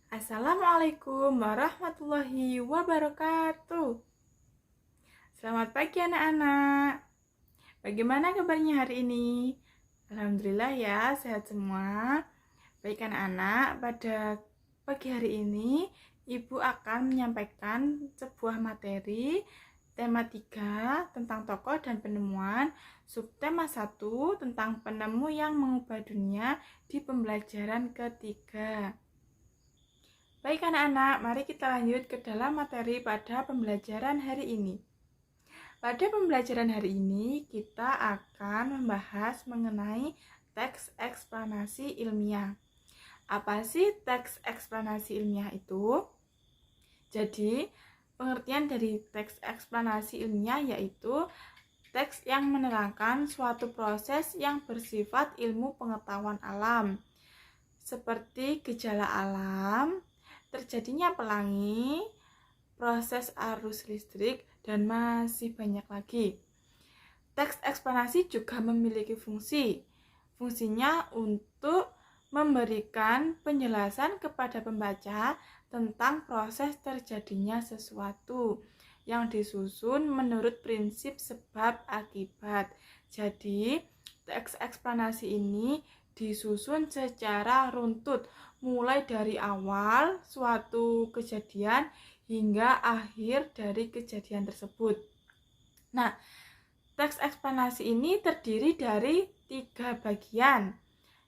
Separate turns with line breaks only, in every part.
Assalamualaikum warahmatullahi wabarakatuh. Selamat pagi anak-anak. Bagaimana kabarnya hari ini? Alhamdulillah ya, sehat semua. Baik anak-anak, pada pagi hari ini Ibu akan menyampaikan sebuah materi tema 3 tentang tokoh dan penemuan, subtema 1 tentang penemu yang mengubah dunia di pembelajaran ketiga. Baik anak-anak, mari kita lanjut ke dalam materi pada pembelajaran hari ini. Pada pembelajaran hari ini, kita akan membahas mengenai teks eksplanasi ilmiah. Apa sih teks eksplanasi ilmiah itu? Jadi, pengertian dari teks eksplanasi ilmiah yaitu teks yang menerangkan suatu proses yang bersifat ilmu pengetahuan alam, seperti gejala alam, terjadinya pelangi, proses arus listrik, dan masih banyak lagi. Teks eksplanasi juga memiliki fungsi. Fungsinya untuk memberikan penjelasan kepada pembaca tentang proses terjadinya sesuatu yang disusun menurut prinsip sebab akibat. Jadi, teks eksplanasi ini disusun secara runtut, mulai dari awal suatu kejadian hingga akhir dari kejadian tersebut. Nah, teks eksplanasi ini terdiri dari 3 bagian.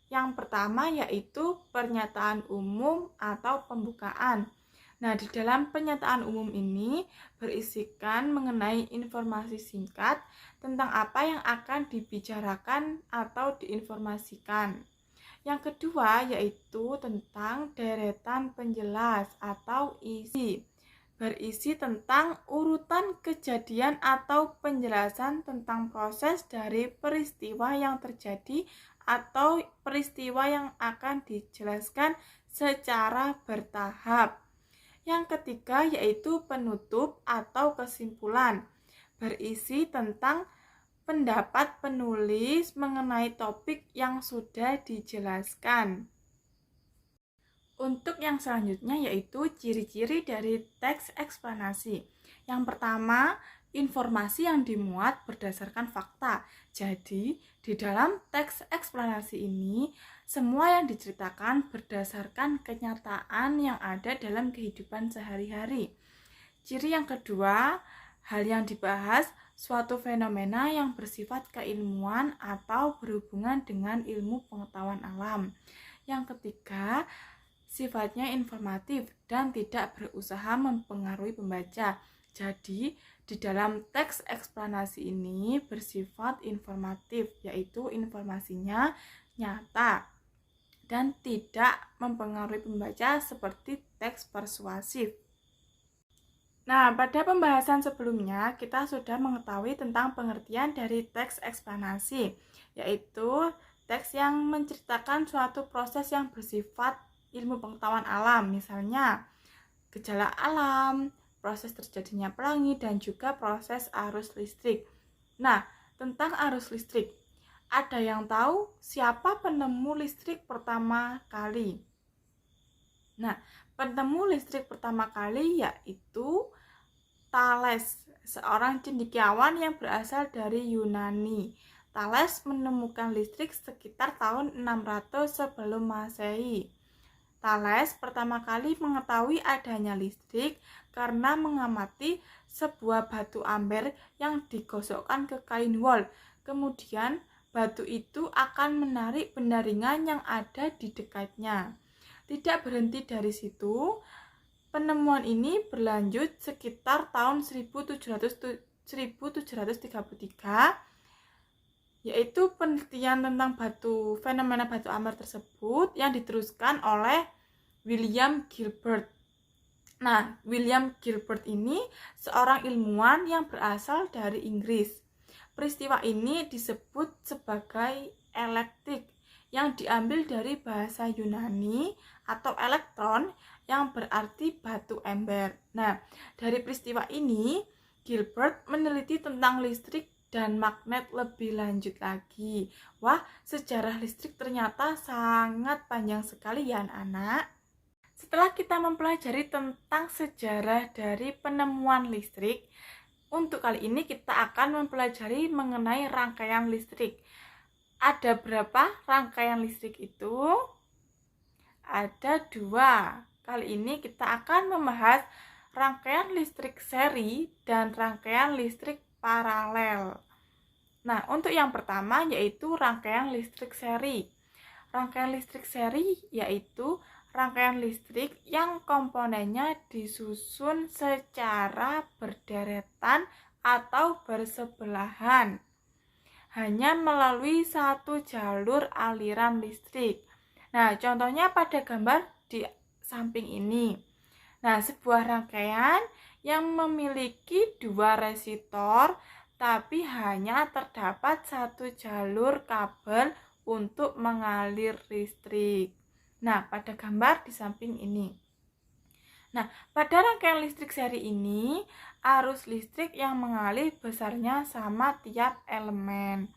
Yang pertama yaitu pernyataan umum atau pembukaan. Nah, di dalam pernyataan umum ini berisikan mengenai informasi singkat tentang apa yang akan dibicarakan atau diinformasikan. Yang kedua yaitu tentang deretan penjelas atau isi. Berisi tentang urutan kejadian atau penjelasan tentang proses dari peristiwa yang terjadi atau peristiwa yang akan dijelaskan secara bertahap. Yang ketiga yaitu penutup atau kesimpulan, berisi tentang pendapat penulis mengenai topik yang sudah dijelaskan. Untuk yang selanjutnya yaitu ciri-ciri dari teks eksplanasi. Yang pertama, informasi yang dimuat berdasarkan fakta. Jadi, di dalam teks eksplanasi ini, semua yang diceritakan berdasarkan kenyataan yang ada dalam kehidupan sehari-hari. Ciri yang kedua, hal yang dibahas suatu fenomena yang bersifat keilmuan atau berhubungan dengan ilmu pengetahuan alam. Yang ketiga, sifatnya informatif dan tidak berusaha mempengaruhi pembaca. Jadi, di dalam teks eksplanasi ini bersifat informatif, yaitu informasinya nyata dan tidak mempengaruhi pembaca seperti teks persuasif. Nah, pada pembahasan sebelumnya kita sudah mengetahui tentang pengertian dari teks eksplanasi, yaitu teks yang menceritakan suatu proses yang bersifat ilmu pengetahuan alam, misalnya gejala alam, proses terjadinya pelangi, dan juga proses arus listrik. Nah, tentang arus listrik, ada yang tahu siapa penemu listrik pertama kali? Nah, penemu listrik pertama kali yaitu Thales, seorang cendekiawan yang berasal dari Yunani. Thales menemukan listrik sekitar tahun 600 sebelum Masehi. Thales pertama kali mengetahui adanya listrik karena mengamati sebuah batu amber yang digosokkan ke kain wol. Kemudian batu itu akan menarik benda ringan yang ada di dekatnya. Tidak berhenti dari situ, penemuan ini berlanjut sekitar tahun 1733, yaitu penelitian tentang fenomena batu amber tersebut yang diteruskan oleh William Gilbert. Nah, William Gilbert ini seorang ilmuwan yang berasal dari Inggris. Peristiwa ini disebut sebagai elektrik, yang diambil dari bahasa Yunani atau elektron yang berarti batu ember. Nah, dari peristiwa ini Gilbert meneliti tentang listrik dan magnet lebih lanjut lagi. Wah, sejarah listrik ternyata sangat panjang sekali ya anak-anak. Setelah kita mempelajari tentang sejarah dari penemuan listrik, untuk kali ini kita akan mempelajari mengenai rangkaian listrik. Ada berapa rangkaian listrik itu? Ada 2. Kali ini kita akan membahas rangkaian listrik seri dan rangkaian listrik paralel. Nah, untuk yang pertama yaitu rangkaian listrik seri. Rangkaian listrik seri yaitu rangkaian listrik yang komponennya disusun secara berderetan atau bersebelahan, hanya melalui satu jalur aliran listrik. Nah, contohnya pada gambar di samping ini. Nah, sebuah rangkaian yang memiliki 2 resistor, tapi hanya terdapat satu jalur kabel untuk mengalir listrik. Nah, pada gambar di samping ini. Nah, pada rangkaian listrik seri ini, arus listrik yang mengalir besarnya sama tiap elemen.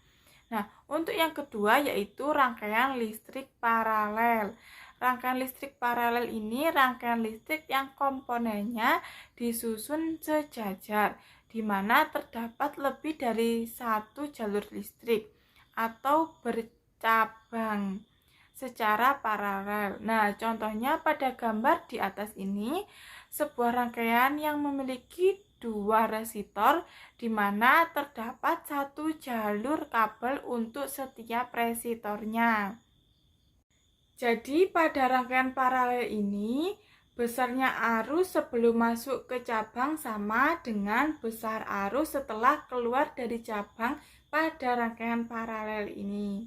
Nah, untuk yang kedua yaitu rangkaian listrik paralel. Rangkaian listrik paralel ini rangkaian listrik yang komponennya disusun sejajar, di mana terdapat lebih dari satu jalur listrik atau bercabang secara paralel. Nah, contohnya pada gambar di atas ini, sebuah rangkaian yang memiliki 2 resistor di mana terdapat satu jalur kabel untuk setiap resistornya. Jadi pada rangkaian paralel ini, besarnya arus sebelum masuk ke cabang sama dengan besar arus setelah keluar dari cabang pada rangkaian paralel ini.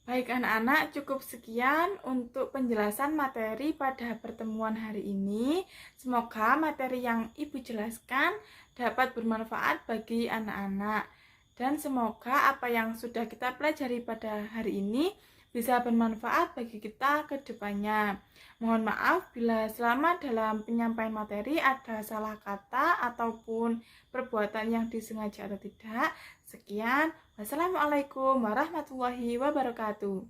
Baik anak-anak, cukup sekian untuk penjelasan materi pada pertemuan hari ini. Semoga materi yang Ibu jelaskan dapat bermanfaat bagi anak-anak. Dan semoga apa yang sudah kita pelajari pada hari ini bisa bermanfaat bagi kita ke depannya. Mohon maaf bila selama dalam penyampaian materi ada salah kata ataupun perbuatan yang disengaja atau tidak. Sekian, wassalamualaikum warahmatullahi wabarakatuh.